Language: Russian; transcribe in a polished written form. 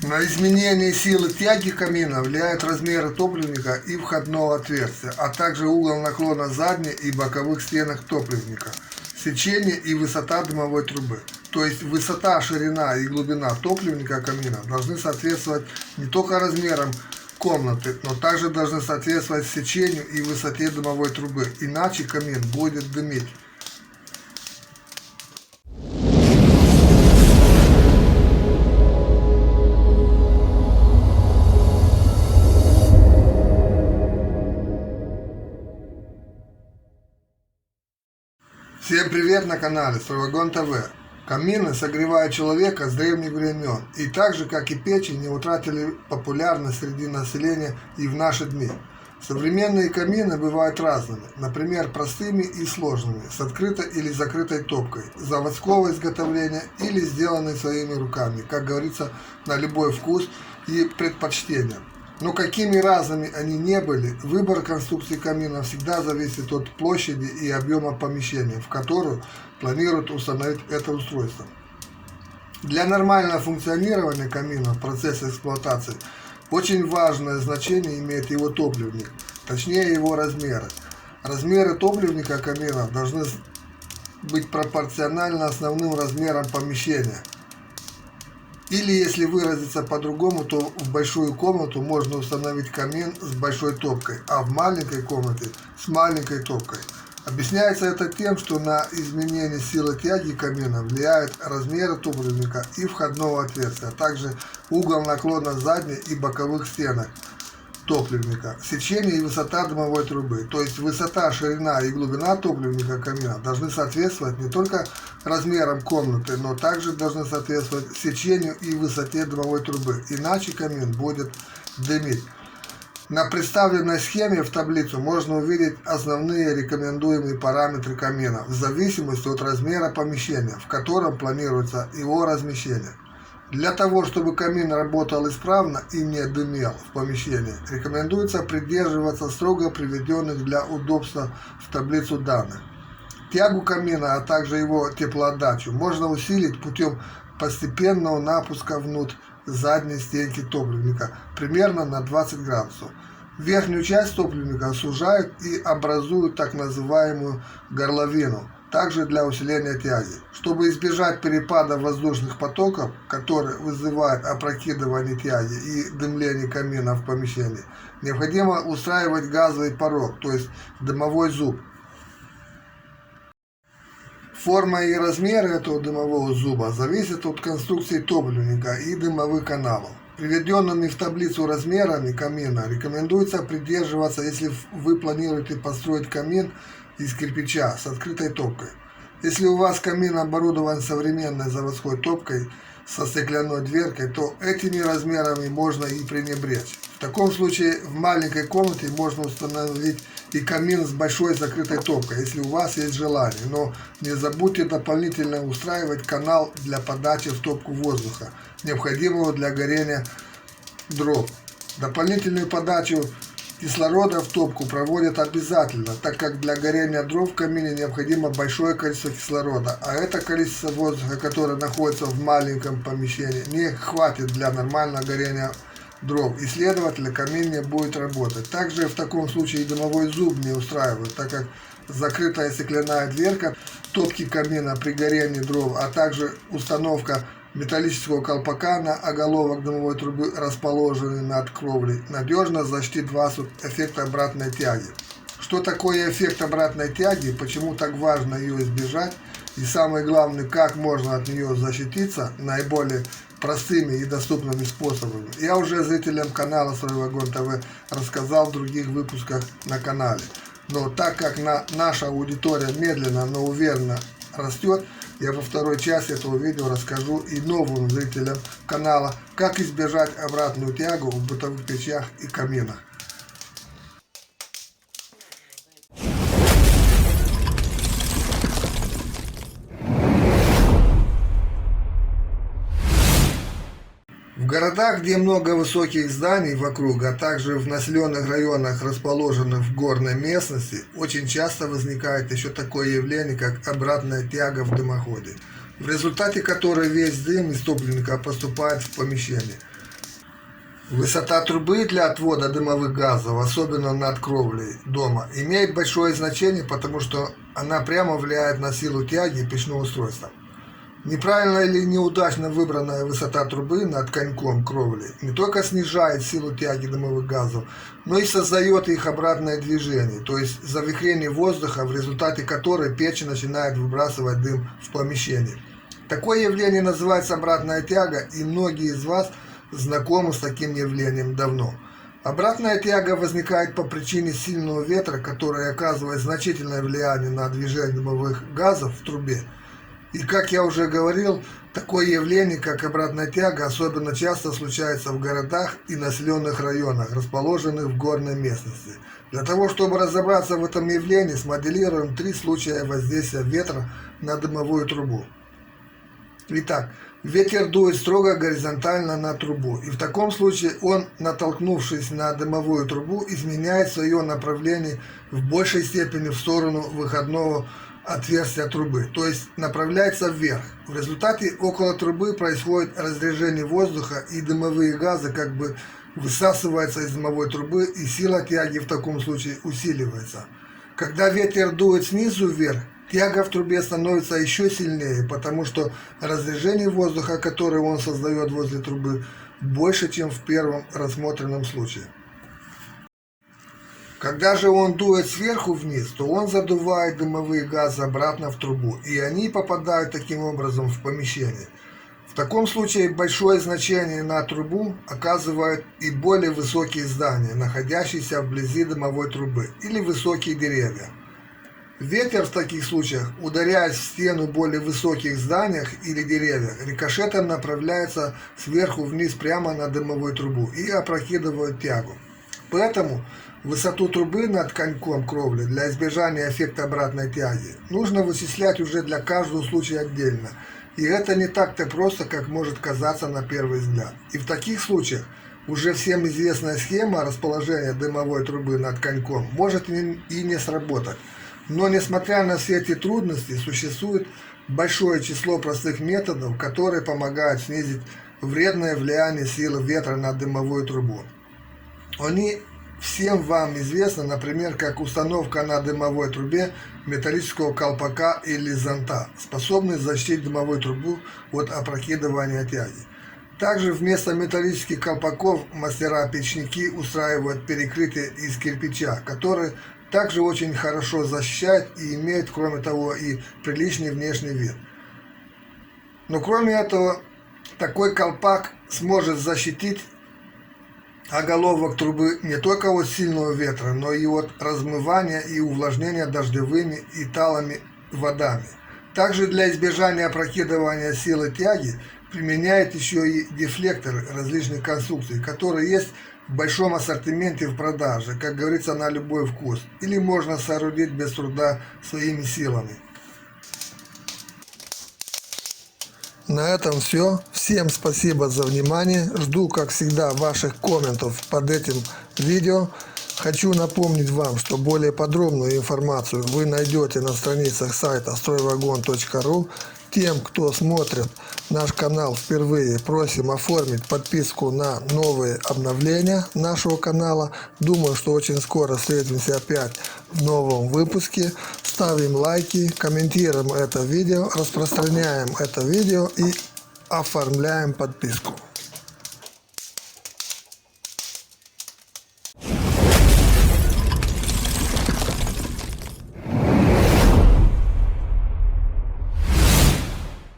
На изменение силы тяги камина влияют размеры топливника и входного отверстия, а также угол наклона задней и боковых стенок топливника, сечение и высота дымовой трубы. То есть высота, ширина и глубина топливника камина должны соответствовать не только размерам комнаты, но также должны соответствовать сечению и высоте дымовой трубы, иначе камин будет дымить. Всем привет на канале Стройвагон ТВ. Камины согревают человека с древних времен и так же, как и печи, не утратили популярность среди населения и в наши дни. Современные камины бывают разными, например, простыми и сложными, с открытой или закрытой топкой, заводского изготовления или сделанной своими руками, как говорится, на любой вкус и предпочтение. Но какими разными они не были, выбор конструкции камина всегда зависит от площади и объема помещения, в которую планируют установить это устройство. Для нормального функционирования камина в процессе эксплуатации очень важное значение имеет его топливник, точнее его размеры. Размеры топливника камина должны быть пропорциональны основным размерам помещения. Или, если выразиться по-другому, то в большую комнату можно установить камин с большой топкой, а в маленькой комнате с маленькой топкой. Объясняется это тем, что на изменение силы тяги камина влияют размеры топливника и входного отверстия, а также угол наклона задней и боковых стенок топливника, сечение и высота дымовой трубы. То есть высота, ширина и глубина топливника камина должны соответствовать не только размерам комнаты, но также должны соответствовать сечению и высоте дымовой трубы, иначе камин будет дымить. На представленной схеме в таблицу можно увидеть основные рекомендуемые параметры камина в зависимости от размера помещения, в котором планируется его размещение. Для того, чтобы камин работал исправно и не дымел в помещении, рекомендуется придерживаться строго приведенных для удобства в таблицу данных. Тягу камина, а также его теплоотдачу можно усилить путем постепенного напуска внутрь задней стенки топливника примерно на 20 градусов. Верхнюю часть топливника сужают и образуют так называемую горловину, также для усиления тяги. Чтобы избежать перепада воздушных потоков, которые вызывают опрокидывание тяги и дымление камина в помещении, необходимо устраивать газовый порог, то есть дымовой зуб. Форма и размеры этого дымового зуба зависят от конструкции топливника и дымовых каналов. Приведенными в таблицу размерами камина рекомендуется придерживаться, если вы планируете построить камин из кирпича с открытой топкой. Если у вас камин оборудован современной заводской топкой со стеклянной дверкой, то этими размерами можно и пренебречь. В таком случае в маленькой комнате можно установить и камин с большой закрытой топкой, если у вас есть желание, но не забудьте дополнительно устраивать канал для подачи в топку воздуха, необходимого для горения дров. Дополнительную подачу кислорода в топку проводят обязательно, так как для горения дров в камине необходимо большое количество кислорода, а это количество воздуха, которое находится в маленьком помещении, не хватит для нормального горения дров, и следовательно камин не будет работать. Также в таком случае дымовой зуб не устраивает, так как закрытая стеклянная дверка топки камина при горении дров, а также установка металлического колпака на оголовок дымовой трубы, расположенный над кровлей, надежно защитит вас от эффекта обратной тяги. Что такое эффект обратной тяги, почему так важно ее избежать и самое главное, как можно от нее защититься наиболее простыми и доступными способами, я уже зрителям канала Стройвагон ТВ рассказал в других выпусках на канале. Но так как наша аудитория медленно, но уверенно растет, я во второй части этого видео расскажу и новым зрителям канала, как избежать обратную тягу в бытовых печах и каминах. В городах, где много высоких зданий вокруг, а также в населенных районах, расположенных в горной местности, очень часто возникает еще такое явление, как обратная тяга в дымоходе, в результате которой весь дым из топливника поступает в помещение. Высота трубы для отвода дымовых газов, особенно над кровлей дома, имеет большое значение, потому что она прямо влияет на силу тяги печного устройства. Неправильно или неудачно выбранная высота трубы над коньком кровли не только снижает силу тяги дымовых газов, но и создает их обратное движение, то есть завихрение воздуха, в результате которой печь начинает выбрасывать дым в помещение. Такое явление называется обратная тяга, и многие из вас знакомы с таким явлением давно. Обратная тяга возникает по причине сильного ветра, который оказывает значительное влияние на движение дымовых газов в трубе. И, как я уже говорил, такое явление, как обратная тяга, особенно часто случается в городах и населенных районах, расположенных в горной местности. Для того, чтобы разобраться в этом явлении, смоделируем 3 случая воздействия ветра на дымовую трубу. Итак, ветер дует строго горизонтально на трубу, и в таком случае он, натолкнувшись на дымовую трубу, изменяет свое направление в большей степени в сторону выходного отверстия трубы, то есть направляется вверх. В результате около трубы происходит разрежение воздуха, и дымовые газы как бы высасываются из дымовой трубы, и сила тяги в таком случае усиливается. Когда ветер дует снизу вверх, тяга в трубе становится еще сильнее, потому что разрежение воздуха, которое он создает возле трубы, больше, чем в первом рассмотренном случае. Когда же он дует сверху вниз, то он задувает дымовые газы обратно в трубу, и они попадают таким образом в помещение. В таком случае большое значение на трубу оказывают и более высокие здания, находящиеся вблизи дымовой трубы, или высокие деревья. Ветер в таких случаях, ударяясь в стену более высоких зданиях или деревьях, рикошетом направляется сверху вниз прямо на дымовую трубу и опрокидывает тягу. Поэтому высоту трубы над коньком кровли для избежания эффекта обратной тяги нужно вычислять уже для каждого случая отдельно. И это не так-то просто, как может казаться на первый взгляд. И в таких случаях уже всем известная схема расположения дымовой трубы над коньком может и не сработать. Но несмотря на все эти трудности, существует большое число простых методов, которые помогают снизить вредное влияние силы ветра на дымовую трубу. Они всем вам известны, например, как установка на дымовой трубе металлического колпака или зонта, способный защитить дымовую трубу от опрокидывания тяги. Также вместо металлических колпаков мастера-печники устраивают перекрытие из кирпича, который также очень хорошо защищает и имеет, кроме того, и приличный внешний вид. Но кроме этого, такой колпак сможет защитить оголовок трубы не только от сильного ветра, но и от размывания и увлажнения дождевыми и талыми водами. Также для избежания опрокидывания силы тяги применяют еще и дефлекторы различных конструкций, которые есть в большом ассортименте в продаже, как говорится, на любой вкус, или можно соорудить без труда своими силами. На этом все. Всем спасибо за внимание. Жду, как всегда, ваших комментов под этим видео. Хочу напомнить вам, что более подробную информацию вы найдете на страницах сайта стройвагон.ру. Тем, кто смотрит наш канал впервые, просим оформить подписку на новые обновления нашего канала. Думаю, что очень скоро встретимся опять в новом выпуске. Ставим лайки, комментируем это видео, распространяем это видео и оформляем подписку.